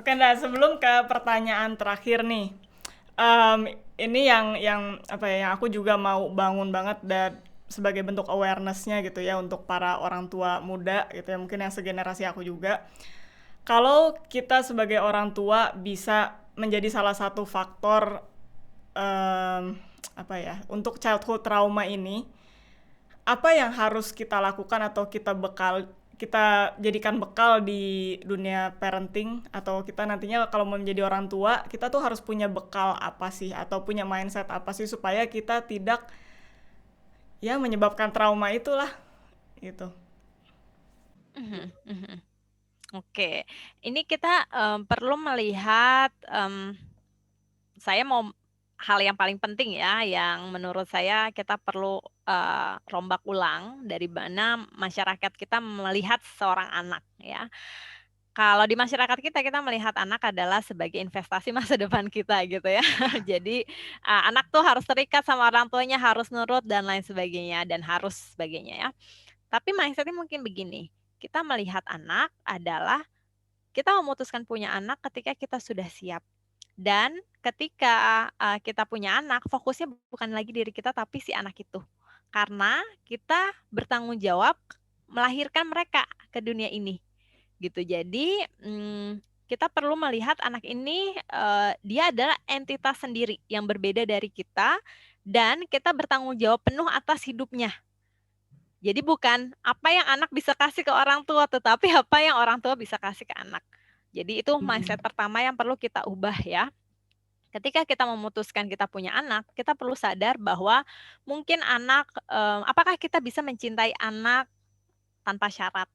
Oke, nah sebelum ke pertanyaan terakhir nih, em, ini yang apa ya, yang aku juga mau bangun banget dan sebagai bentuk awareness-nya gitu ya untuk para orang tua muda gitu ya, mungkin yang segenerasi aku juga. Kalau kita sebagai orang tua bisa menjadi salah satu faktor em, apa ya untuk childhood trauma ini, apa yang harus kita lakukan atau kita jadikan bekal di dunia parenting atau kita nantinya kalau mau menjadi orang tua kita tuh harus punya bekal apa sih atau punya mindset apa sih supaya kita tidak ya menyebabkan trauma itulah gitu. Mhm, mhm. Oke, ini kita perlu melihat, saya mau hal yang paling penting ya, yang menurut saya kita perlu rombak ulang dari mana masyarakat kita melihat seorang anak ya. Kalau di masyarakat kita melihat anak adalah sebagai investasi masa depan kita gitu ya. Jadi, anak tuh harus terikat sama orang tuanya, harus nurut dan lain sebagainya, dan harus sebagainya ya. Tapi mindset-nya mungkin begini, kita melihat anak adalah kita memutuskan punya anak ketika kita sudah siap. Dan ketika, kita punya anak, fokusnya bukan lagi diri kita, tapi si anak itu. Karena kita bertanggung jawab melahirkan mereka ke dunia ini, gitu. Jadi, kita perlu melihat anak ini, dia adalah entitas sendiri yang berbeda dari kita, dan kita bertanggung jawab penuh atas hidupnya. Jadi bukan apa yang anak bisa kasih ke orang tua, tetapi apa yang orang tua bisa kasih ke anak. Jadi itu mindset pertama yang perlu kita ubah ya. Ketika kita memutuskan kita punya anak, kita perlu sadar bahwa mungkin anak, apakah kita bisa mencintai anak tanpa syarat?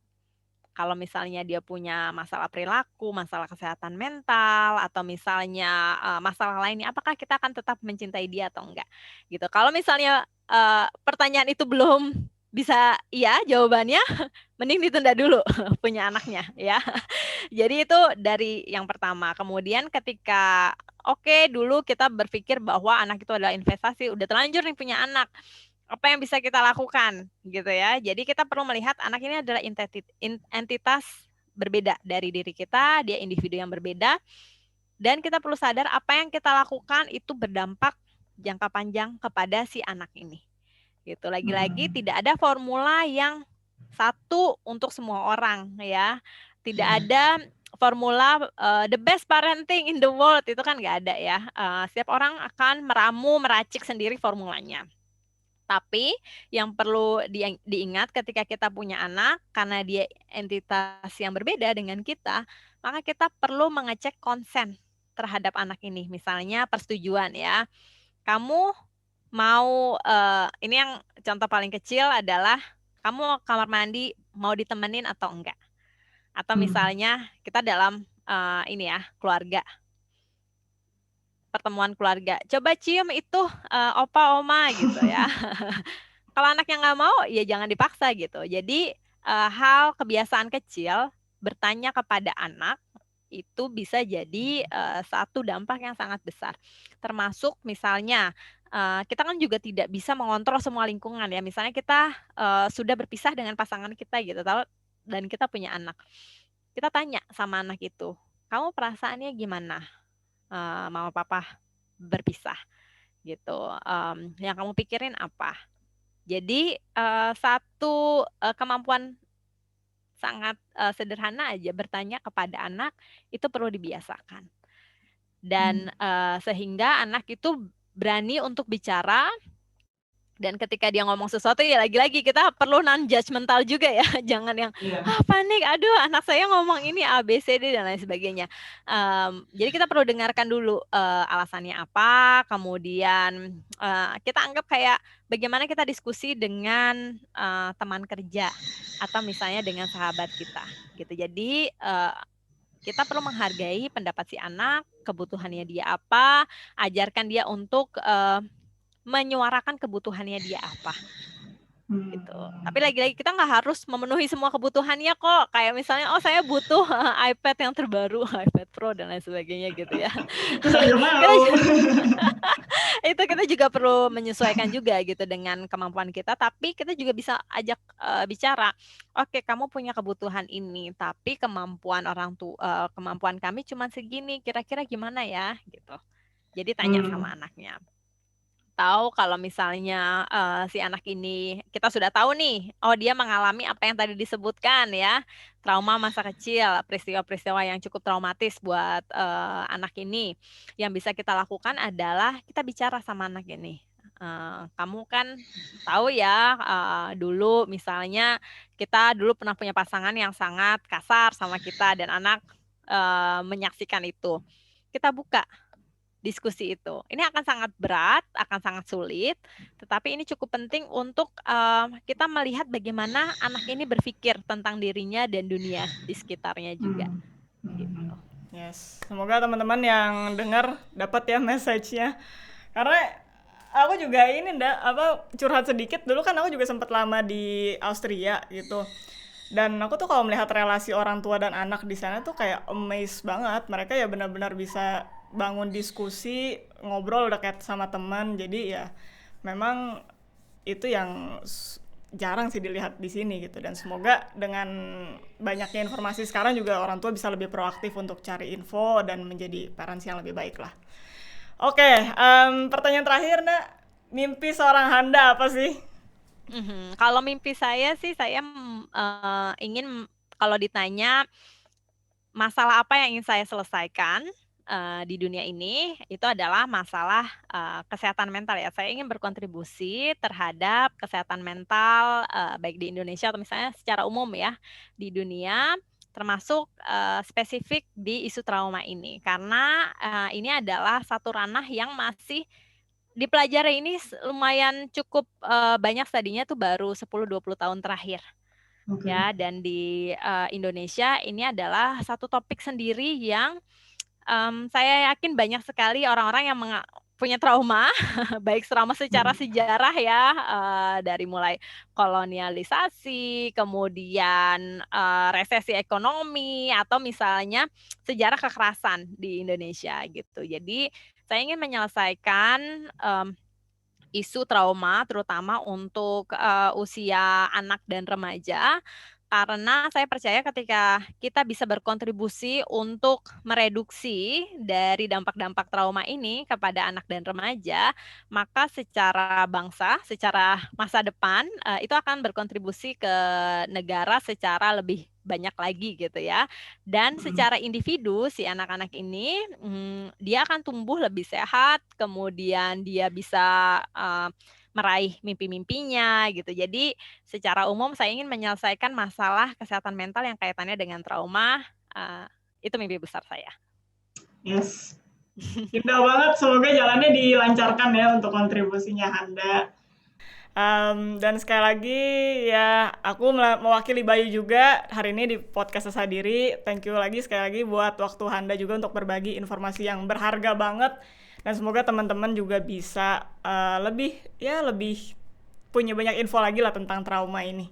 Kalau misalnya dia punya masalah perilaku, masalah kesehatan mental, atau misalnya, masalah lainnya, apakah kita akan tetap mencintai dia atau enggak, gitu. Kalau misalnya, pertanyaan itu belum bisa iya jawabannya, mending ditunda dulu punya anaknya ya. Jadi itu dari yang pertama. Kemudian ketika oke, dulu kita berpikir bahwa anak itu adalah investasi, udah terlanjur nih punya anak, apa yang bisa kita lakukan gitu ya. Jadi kita perlu melihat anak ini adalah entitas berbeda dari diri kita, dia individu yang berbeda, dan kita perlu sadar apa yang kita lakukan itu berdampak jangka panjang kepada si anak ini. Gitu. Lagi-lagi tidak ada formula yang satu untuk semua orang ya. Tidak ada formula the best parenting in the world itu kan nggak ada ya. Setiap orang akan meramu meracik sendiri formulanya. Tapi yang perlu diingat ketika kita punya anak, karena dia entitas yang berbeda dengan kita, maka kita perlu mengecek konsen terhadap anak ini. Misalnya persetujuan ya. Kamu mau, ini yang contoh paling kecil adalah kamu kamar mandi mau ditemenin atau enggak? Atau misalnya kita dalam, ini ya, keluarga, pertemuan keluarga, "Coba cium itu, opa, oma," gitu ya. Kalau anaknya nggak mau, ya jangan dipaksa gitu. Jadi, hal kebiasaan kecil bertanya kepada anak itu bisa jadi, satu dampak yang sangat besar. Termasuk misalnya, kita kan juga tidak bisa mengontrol semua lingkungan ya. Misalnya kita, sudah berpisah dengan pasangan kita gitu dan kita punya anak. Kita tanya sama anak itu, "Kamu perasaannya gimana, mama papa berpisah?" Gitu, "Yang kamu pikirin apa?" Jadi, satu, kemampuan sangat, sederhana aja bertanya kepada anak itu perlu dibiasakan. Dan, sehingga anak itu berani untuk bicara dan ketika dia ngomong sesuatu ya lagi-lagi kita perlu non-judgemental juga ya, jangan yang, "Ah, panik, aduh anak saya ngomong ini A, B, C, D," dan lain sebagainya. Jadi kita perlu dengarkan dulu, alasannya apa, kemudian, kita anggap kayak bagaimana kita diskusi dengan, teman kerja atau misalnya dengan sahabat kita, gitu. Jadi, kita perlu menghargai pendapat si anak, kebutuhannya dia apa, ajarkan dia untuk, menyuarakan kebutuhannya dia apa. gitu. Tapi lagi-lagi kita nggak harus memenuhi semua kebutuhannya kok. Kayak misalnya, oh saya butuh iPad yang terbaru, iPad Pro dan lain sebagainya gitu ya. Saya mau. Itu kita juga perlu menyesuaikan juga gitu dengan kemampuan kita. Tapi kita juga bisa ajak bicara, oke kamu punya kebutuhan ini, tapi kemampuan kemampuan kami cuma segini. Kira-kira gimana ya gitu. Jadi tanya sama anaknya. Tahu kalau misalnya si anak ini kita sudah tahu nih, oh dia mengalami apa yang tadi disebutkan ya, trauma masa kecil, peristiwa-peristiwa yang cukup traumatis buat anak ini. Yang bisa kita lakukan adalah kita bicara sama anak ini. Kamu kan tahu ya, dulu misalnya kita dulu pernah punya pasangan yang sangat kasar sama kita dan anak menyaksikan itu. Kita buka diskusi itu. Ini akan sangat berat, akan sangat sulit, tetapi ini cukup penting untuk kita melihat bagaimana anak ini berpikir tentang dirinya dan dunia di sekitarnya juga. Gitu. Yes, semoga teman-teman yang dengar dapat ya message-nya. Karena aku juga ini curhat sedikit, dulu kan aku juga sempat lama di Austria gitu. Dan aku tuh kalau melihat relasi orang tua dan anak di sana tuh kayak amazed banget. Mereka ya benar-benar bisa bangun diskusi, ngobrol udah kayak sama teman. Jadi ya memang itu yang jarang sih dilihat di sini gitu. Dan semoga dengan banyaknya informasi sekarang juga orang tua bisa lebih proaktif untuk cari info dan menjadi parents yang lebih baik lah. Oke, pertanyaan terakhir Nak, mimpi seorang Handa apa sih? Kalau mimpi saya sih, saya ingin kalau ditanya masalah apa yang ingin saya selesaikan di dunia ini, itu adalah masalah kesehatan mental ya. Saya ingin berkontribusi terhadap kesehatan mental baik di Indonesia atau misalnya secara umum ya di dunia, termasuk spesifik di isu trauma ini. Karena ini adalah satu ranah yang masih dipelajari ini lumayan cukup banyak tadinya tuh baru 10-20 tahun terakhir. Okay. Ya, dan di Indonesia ini adalah satu topik sendiri yang saya yakin banyak sekali orang-orang yang punya trauma, baik trauma secara sejarah ya, dari mulai kolonialisasi, kemudian resesi ekonomi, atau misalnya sejarah kekerasan di Indonesia gitu. Jadi saya ingin menyelesaikan isu trauma, terutama untuk usia anak dan remaja, karena saya percaya ketika kita bisa berkontribusi untuk mereduksi dari dampak-dampak trauma ini kepada anak dan remaja, maka secara bangsa, secara masa depan, itu akan berkontribusi ke negara secara lebih banyak lagi gitu ya. Dan secara individu, si anak-anak ini, dia akan tumbuh lebih sehat, kemudian dia bisa meraih mimpi-mimpinya gitu. Jadi secara umum saya ingin menyelesaikan masalah kesehatan mental yang kaitannya dengan trauma. Itu mimpi besar saya. Yes. Indah banget, semoga jalannya dilancarkan ya untuk kontribusinya Handa. Dan sekali lagi ya aku mewakili Bayu juga hari ini di podcast Asah Diri. Thank you lagi sekali lagi buat waktu Handa juga untuk berbagi informasi yang berharga banget. Dan semoga teman-teman juga bisa lebih punya banyak info lagi lah tentang trauma ini.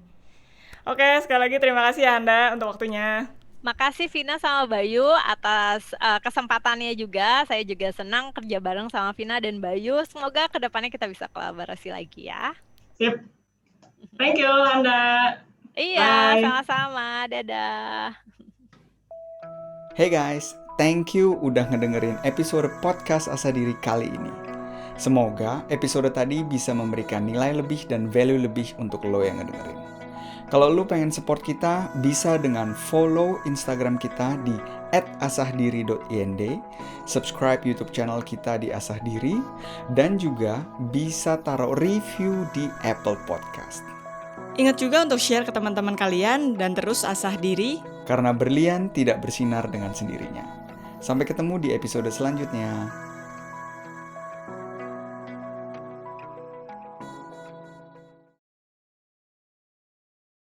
Oke, sekali lagi terima kasih ya Handa untuk waktunya. Makasih Vina sama Bayu atas kesempatannya juga. Saya juga senang kerja bareng sama Vina dan Bayu. Semoga kedepannya kita bisa kolaborasi lagi ya. Sip. Thank you Handa. Iya, sama-sama. Dadah. Hey guys, thank you udah ngedengerin episode podcast Asah Diri kali ini. Semoga episode tadi bisa memberikan nilai lebih dan value lebih untuk lo yang ngedengerin. Kalau lo pengen support kita, bisa dengan follow Instagram kita di @asahdiri.ind, subscribe YouTube channel kita di Asah Diri, dan juga bisa taruh review di Apple Podcast. Ingat juga untuk share ke teman-teman kalian dan terus asah diri. Karena berlian tidak bersinar dengan sendirinya. Sampai ketemu di episode selanjutnya.